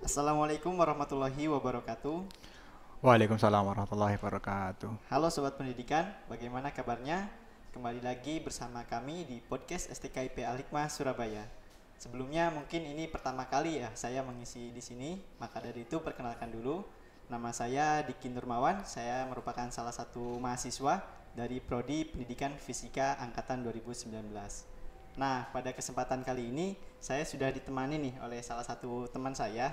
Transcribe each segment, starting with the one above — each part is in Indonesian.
Assalamualaikum warahmatullahi wabarakatuh. Waalaikumsalam warahmatullahi wabarakatuh. Halo Sobat Pendidikan, bagaimana kabarnya? Kembali lagi bersama kami di podcast STKIP Al-Hikmah Surabaya. Sebelumnya mungkin ini pertama kali ya saya mengisi di sini, maka dari itu perkenalkan dulu. Nama saya Diki Nurmawan, saya merupakan salah satu mahasiswa dari Prodi Pendidikan Fisika Angkatan 2019. Nah, pada kesempatan kali ini saya sudah ditemani nih oleh salah satu teman saya.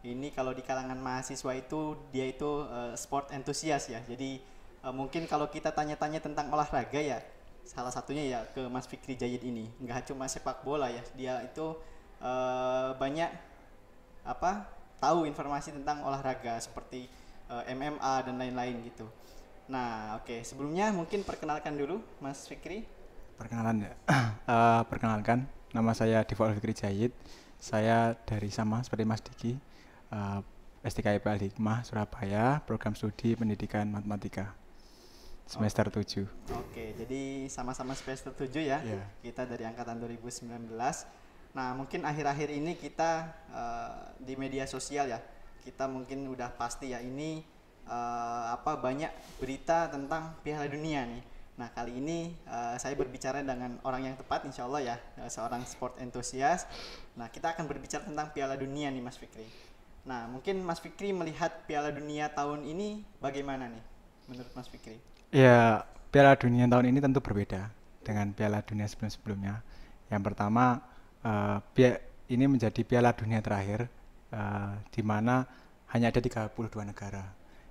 Ini kalau di kalangan mahasiswa itu dia itu sport enthusiast ya. Jadi mungkin kalau kita tanya-tanya tentang olahraga ya salah satunya ya ke Mas Fikri Jayid ini. Nggak cuma sepak bola ya. Dia itu banyak apa tahu informasi tentang olahraga seperti MMA dan lain-lain gitu. Nah, oke. Sebelumnya mungkin perkenalkan dulu Mas Fikri. Perkenalan ya. Perkenalkan, nama saya Diva Fikri Jayid. Saya dari sama seperti Mas Diki, eh, STKIP Al-Hikmah Surabaya, program studi pendidikan matematika Oh, semester 7. oke, jadi sama-sama semester 7 ya. Ya. Kita dari angkatan 2019. Nah, mungkin akhir-akhir ini kita di media sosial ya. Kita mungkin udah pasti ya ini banyak berita tentang Piala Dunia nih. Nah, kali ini saya berbicara dengan orang yang tepat insya Allah ya, seorang sport enthusiast. Nah, kita akan berbicara tentang Piala Dunia nih Mas Fikri. Nah, mungkin Mas Fikri melihat Piala Dunia tahun ini bagaimana nih menurut Mas Fikri? Ya, Piala Dunia tahun ini tentu berbeda dengan Piala Dunia sebelum-sebelumnya. Yang pertama, ini menjadi Piala Dunia terakhir, di mana hanya ada 32 negara.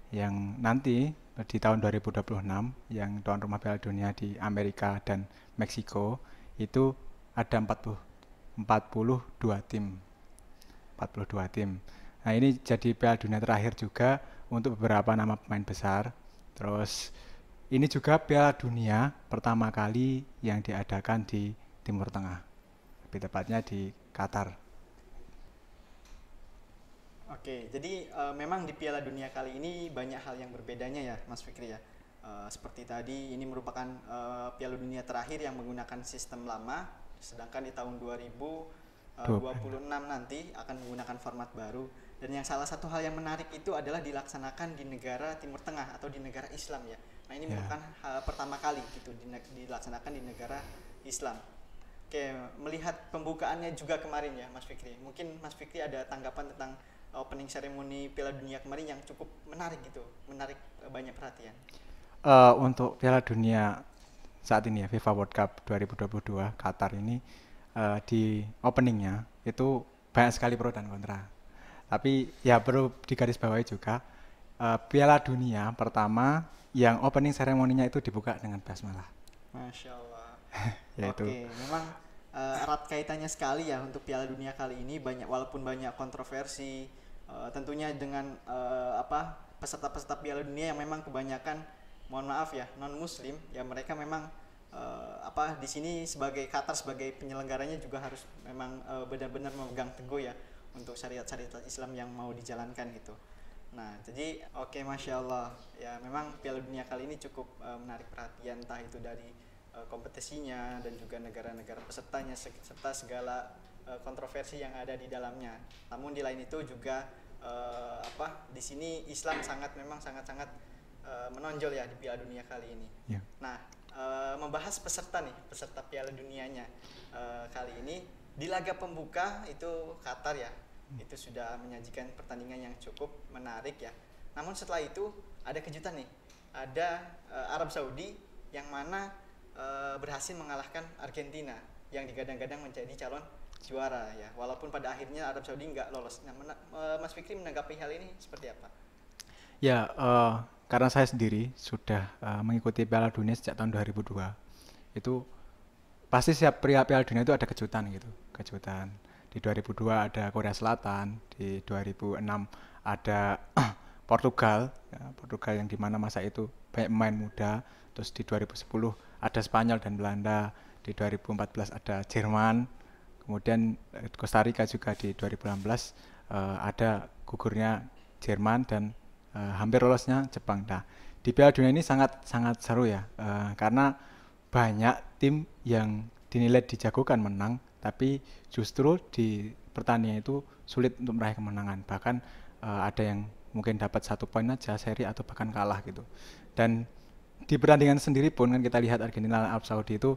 Yang nanti di tahun 2026, yang tuan rumah Piala Dunia di Amerika dan Meksiko, itu ada 42 tim. 42 tim. Nah, ini jadi Piala Dunia terakhir juga untuk beberapa nama pemain besar. Terus ini juga Piala Dunia pertama kali yang diadakan di Timur Tengah, lebih tepatnya di Qatar. Oke, jadi memang di Piala Dunia kali ini banyak hal yang berbedanya ya, Mas Fikri ya. Seperti tadi, ini merupakan Piala Dunia terakhir yang menggunakan sistem lama, sedangkan di tahun 2026 nanti akan menggunakan format baru. Dan yang salah satu hal yang menarik itu adalah dilaksanakan di negara Timur Tengah atau di negara Islam ya. Nah, ini Ya, merupakan hal pertama kali gitu dilaksanakan di negara Islam. Oke, melihat pembukaannya juga kemarin ya, Mas Fikri. Mungkin Mas Fikri ada tanggapan tentang opening ceremony Piala Dunia kemarin yang cukup menarik gitu, menarik banyak perhatian. untuk Piala Dunia saat ini ya, FIFA World Cup 2022 Qatar ini, di openingnya itu banyak sekali pro dan kontra. Tapi ya perlu digarisbawahi juga, Piala Dunia pertama yang opening seremoninya itu dibuka dengan basmalah, Masya Allah. yaitu Oke, memang erat kaitannya sekali ya untuk Piala Dunia kali ini banyak walaupun banyak kontroversi tentunya dengan peserta-peserta Piala Dunia yang memang kebanyakan mohon maaf ya non Muslim ya mereka memang di sini sebagai Qatar sebagai penyelenggaranya juga harus memang benar-benar memegang teguh ya untuk syariat-syariat Islam yang mau dijalankan gitu. Nah, jadi oke, Masya Allah. Ya, memang Piala Dunia kali ini cukup menarik perhatian, entah itu dari kompetisinya dan juga negara-negara pesertanya, serta segala kontroversi yang ada di dalamnya. Namun di lain itu juga di sini Islam memang sangat-sangat menonjol ya di Piala Dunia kali ini. ya. Nah, membahas peserta nih, peserta Piala Dunianya kali ini di laga pembuka itu Qatar ya, itu sudah menyajikan pertandingan yang cukup menarik ya. Namun setelah itu ada kejutan nih, ada Arab Saudi yang mana berhasil mengalahkan Argentina yang digadang-gadang menjadi calon juara ya. Walaupun pada akhirnya Arab Saudi nggak lolos. Nah, Mas Fikri menanggapi hal ini seperti apa? Ya, karena saya sendiri sudah mengikuti Piala Dunia sejak tahun 2002, itu pasti setiap Piala Dunia itu ada kejutan gitu, kejutan. Di 2002 ada Korea Selatan, di 2006 ada Portugal, ya, Portugal yang dimana masa itu banyak pemain muda. Terus di 2010 ada Spanyol dan Belanda, di 2014 ada Jerman, kemudian Costa Rica juga di 2016, ada gugurnya Jerman dan hampir lolosnya Jepang. Nah, di Piala Dunia ini sangat sangat seru ya, karena banyak tim yang dinilai dijagokan menang, tapi justru di pertandingan itu sulit untuk meraih kemenangan. Bahkan ada yang mungkin dapat 1 poin aja seri atau bahkan kalah gitu. Dan di pertandingan sendiri pun kan kita lihat Argentina dan Arab Saudi itu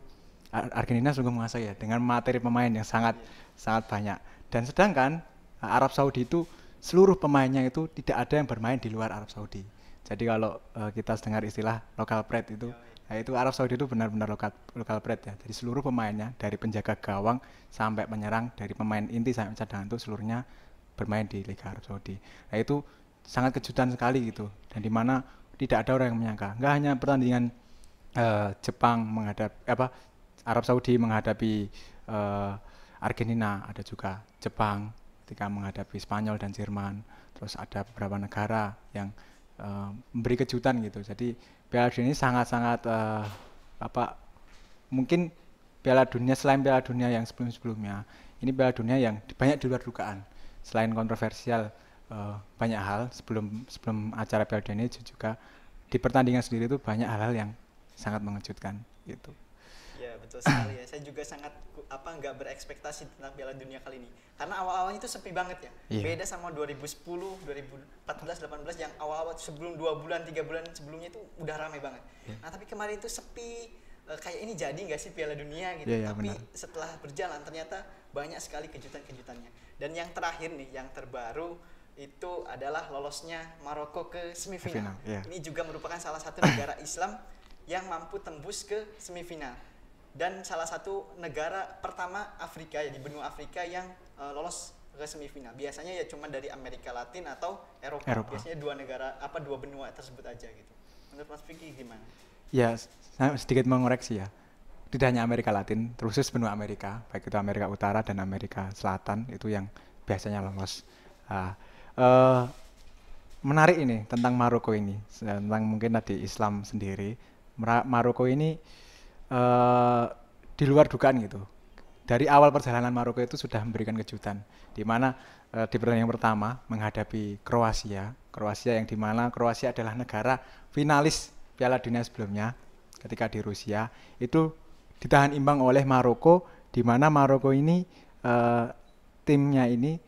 Argentina sungguh menguasai ya dengan materi pemain yang sangat sangat banyak. Dan sedangkan Arab Saudi itu seluruh pemainnya itu tidak ada yang bermain di luar Arab Saudi. Jadi kalau kita dengar istilah local pride itu, nah itu Arab Saudi itu benar-benar local pride ya. Jadi seluruh pemainnya dari penjaga gawang sampai penyerang, dari pemain inti sampai cadangan itu seluruhnya bermain di Liga Arab Saudi. Nah itu sangat kejutan sekali gitu. Dan di mana tidak ada orang yang menyangka. Nggak hanya pertandingan Jepang Arab Saudi menghadapi Argentina, ada juga Jepang ketika menghadapi Spanyol dan Jerman. Terus ada beberapa negara yang memberi kejutan gitu. Jadi Piala Dunia ini sangat-sangat mungkin Piala Dunia selain Piala Dunia yang sebelum-sebelumnya, ini Piala Dunia yang banyak di luar dugaan. Selain kontroversial banyak hal sebelum acara Piala Dunia ini juga di pertandingan sendiri itu banyak hal-hal yang sangat mengejutkan gitu. Ya betul sekali ya. Saya juga sangat nggak berekspektasi tentang Piala Dunia kali ini. Karena awal-awalnya itu sepi banget ya. Beda sama 2010, 2014, 18 yang awal-awal sebelum 2 bulan, 3 bulan sebelumnya itu udah ramai banget. Nah tapi kemarin itu sepi, kayak ini jadi nggak sih Piala Dunia gitu. Tapi benar. Setelah berjalan ternyata banyak sekali kejutan-kejutannya. Dan yang terakhir nih, yang terbaru itu adalah lolosnya Maroko ke semifinal. Ini juga merupakan salah satu negara Islam yang mampu tembus ke semifinal. Dan salah satu negara pertama Afrika ya, di benua Afrika yang lolos ke semifinal. Biasanya ya cuma dari Amerika Latin atau Eropa. Biasanya dua benua tersebut aja gitu. Menurut Mas Vicky gimana? Ya, saya sedikit mengoreksi ya. Tidak hanya Amerika Latin, terkhusus benua Amerika, baik itu Amerika Utara dan Amerika Selatan itu yang biasanya lolos. Menarik ini tentang Maroko ini, tentang mungkin tadi Islam sendiri. Maroko ini di luar dugaan gitu. Dari awal perjalanan Maroko itu sudah memberikan kejutan, di mana di pertandingan pertama menghadapi Kroasia yang di mana Kroasia adalah negara finalis Piala Dunia sebelumnya, ketika di Rusia itu ditahan imbang oleh Maroko, di mana Maroko ini timnya ini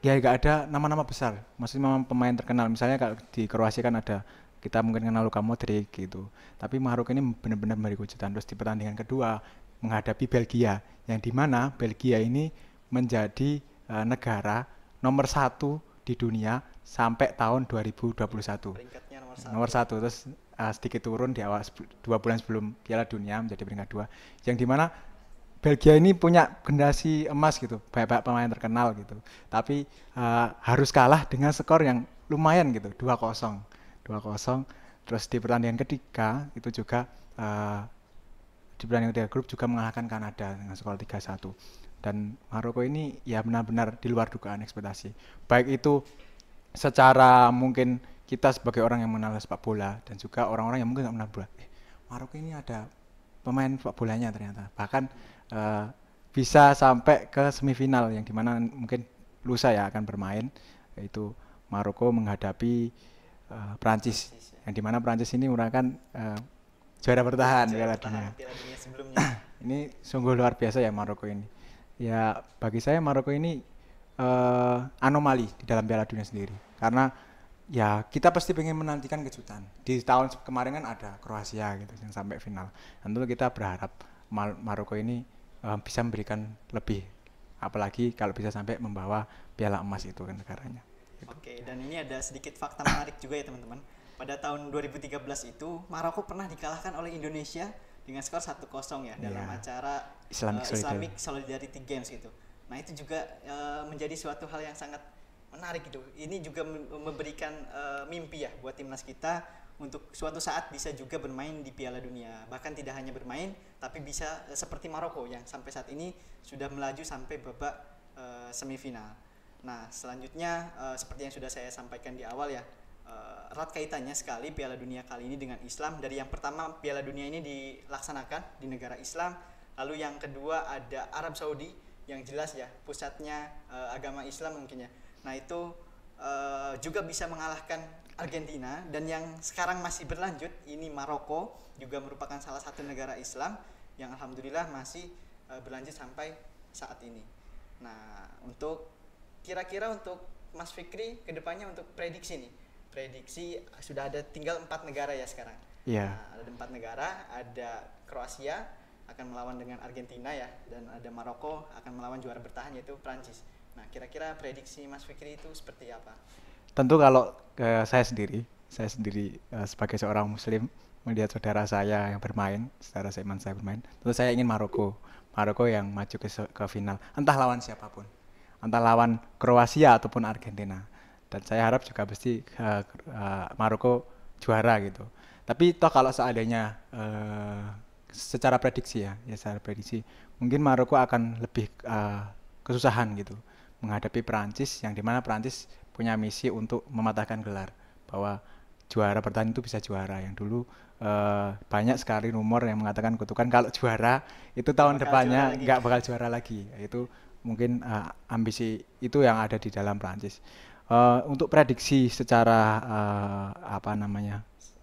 ya nggak ada nama-nama besar, maksudnya pemain terkenal. Misalnya kalau di Kroasia kan ada, kita mungkin kenal Luka Modric gitu. Tapi Maroko ini benar-benar memberi kejutan. Terus di pertandingan kedua menghadapi Belgia, yang dimana Belgia ini menjadi negara nomor 1 di dunia sampai tahun 2021. Peringkatnya nomor 1. Terus sedikit turun di awal 2 bulan sebelum Piala Dunia menjadi peringkat 2. Yang dimana Belgia ini punya generasi emas gitu, banyak pemain terkenal gitu. Tapi harus kalah dengan skor yang lumayan gitu, 2-0. Terus di pertandingan ketiga itu juga di pertandingan ketiga grup juga mengalahkan Kanada dengan skor 3-1. Dan Maroko ini ya benar-benar di luar dugaan ekspektasi. Baik itu secara mungkin kita sebagai orang yang mengenal sepak bola dan juga orang-orang yang mungkin nggak mengenal bola. Maroko ini ada pemain sepak bolanya ternyata. Bahkan bisa sampai ke semifinal yang dimana mungkin lusa ya akan bermain, yaitu Maroko menghadapi Prancis, yang dimana Prancis ini merupakan juara bertahan Piala Dunia sebelumnya. Ini sungguh luar biasa ya Maroko ini. Ya bagi saya Maroko ini anomali di dalam Piala Dunia sendiri, karena ya kita pasti pengen menantikan kejutan. Di tahun kemarin kan ada Kroasia gitu yang sampai final. Tentu kita berharap Maroko ini bisa memberikan lebih, apalagi kalau bisa sampai membawa piala emas itu ke negaranya. Oke, dan ini ada sedikit fakta menarik juga ya teman-teman. Pada tahun 2013 itu Maroko pernah dikalahkan oleh Indonesia dengan skor 1-0 ya dalam acara Islamic Solidarity Games gitu. Nah itu juga menjadi suatu hal yang sangat menarik gitu. Ini juga memberikan mimpi ya buat timnas kita untuk suatu saat bisa juga bermain di Piala Dunia. Bahkan tidak hanya bermain, tapi bisa seperti Maroko yang sampai saat ini sudah melaju sampai babak semifinal. Nah selanjutnya seperti yang sudah saya sampaikan di awal ya, erat kaitannya sekali Piala Dunia kali ini dengan Islam. Dari yang pertama Piala Dunia ini dilaksanakan di negara Islam, lalu yang kedua ada Arab Saudi yang jelas ya pusatnya agama Islam mungkin ya. Nah itu juga bisa mengalahkan Argentina, dan yang sekarang masih berlanjut ini Maroko juga merupakan salah satu negara Islam yang alhamdulillah masih berlanjut sampai saat ini. Nah, untuk kira-kira untuk Mas Fikri kedepannya untuk prediksi nih, prediksi sudah ada tinggal 4 negara ya sekarang. Iya. Nah, ada 4 negara, ada Kroasia akan melawan dengan Argentina ya, dan ada Maroko akan melawan juara bertahan yaitu Prancis. Nah, kira-kira prediksi Mas Fikri itu seperti apa? Tentu kalau saya sendiri sebagai seorang Muslim melihat saudara saya yang bermain, saudara seiman saya bermain, tentu saya ingin Maroko yang maju ke final, entah lawan siapapun, entah lawan Kroasia ataupun Argentina. Dan saya harap juga pasti Maroko juara gitu. Tapi toh kalau seandainya secara prediksi secara prediksi mungkin Maroko akan lebih kesusahan gitu menghadapi Perancis, yang dimana Perancis punya misi untuk mematahkan gelar bahwa juara bertahan itu bisa juara. Yang dulu banyak sekali rumor yang mengatakan kutukan kalau juara itu tahun depannya nggak bakal juara lagi. Itu mungkin ambisi itu yang ada di dalam Perancis. Untuk prediksi secara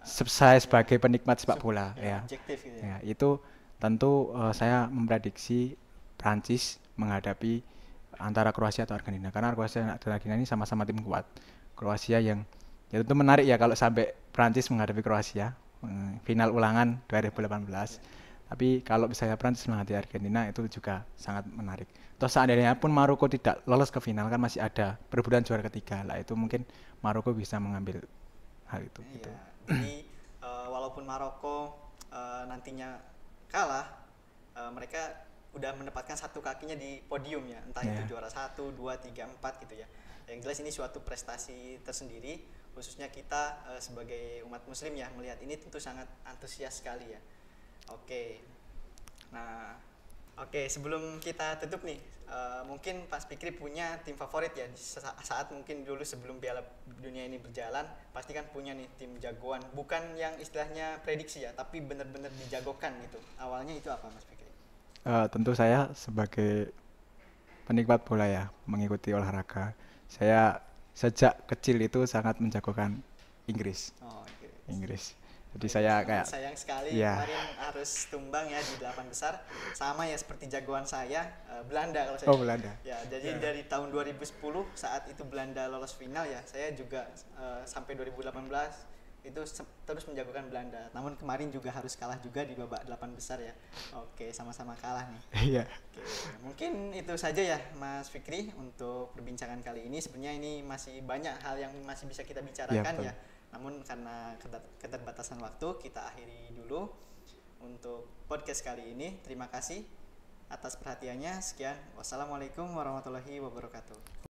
saya sebagai penikmat sepak bola objektif gitu ya, itu tentu saya memprediksi Prancis menghadapi antara Kroasia atau Argentina, karena Kroasia dan Argentina ini sama-sama tim kuat. Kroasia yang ya tentu menarik ya kalau sampai Prancis menghadapi Kroasia final ulangan 2018. Tapi kalau misalnya Prancis menghadapi Argentina itu juga sangat menarik. Toh seandainya pun Maroko tidak lolos ke final kan masih ada perebutan juara ketiga lah, itu mungkin Maroko bisa mengambil hal itu. Iya. Gitu. Jadi walaupun Maroko nantinya kalah, mereka udah mendapatkan satu kakinya di podium ya, entah itu juara 1, 2, 3, 4 gitu ya. Yang jelas ini suatu prestasi tersendiri, khususnya kita sebagai umat muslim ya melihat ini tentu sangat antusias sekali ya. Oke. Nah, sebelum kita tutup nih, mungkin Pak Fikri punya tim favorit ya saat mungkin dulu sebelum Piala Dunia ini berjalan, pasti kan punya nih tim jagoan, bukan yang istilahnya prediksi ya, tapi benar-benar dijagokan gitu. Awalnya itu apa Mas Fikri? Tentu saya sebagai penikmat bola ya, mengikuti olahraga, saya sejak kecil itu sangat menjagokan Inggris. Inggris. Jadi saya kayak sayang sekali kemarin harus tumbang ya di 8 besar, sama ya seperti jagoan saya Belanda kalau saya. Belanda. Ya, jadi dari tahun 2010 saat itu Belanda lolos final ya, saya juga sampai 2018 itu terus menjagokan Belanda. Namun kemarin juga harus kalah juga di babak 8 besar ya. Oke, sama-sama kalah nih. Iya. Mungkin itu saja ya Mas Fikri untuk perbincangan kali ini. Sebenarnya ini masih banyak hal yang masih bisa kita bicarakan ya. Namun karena keterbatasan waktu, kita akhiri dulu untuk podcast kali ini. Terima kasih atas perhatiannya. Sekian. Wassalamualaikum warahmatullahi wabarakatuh.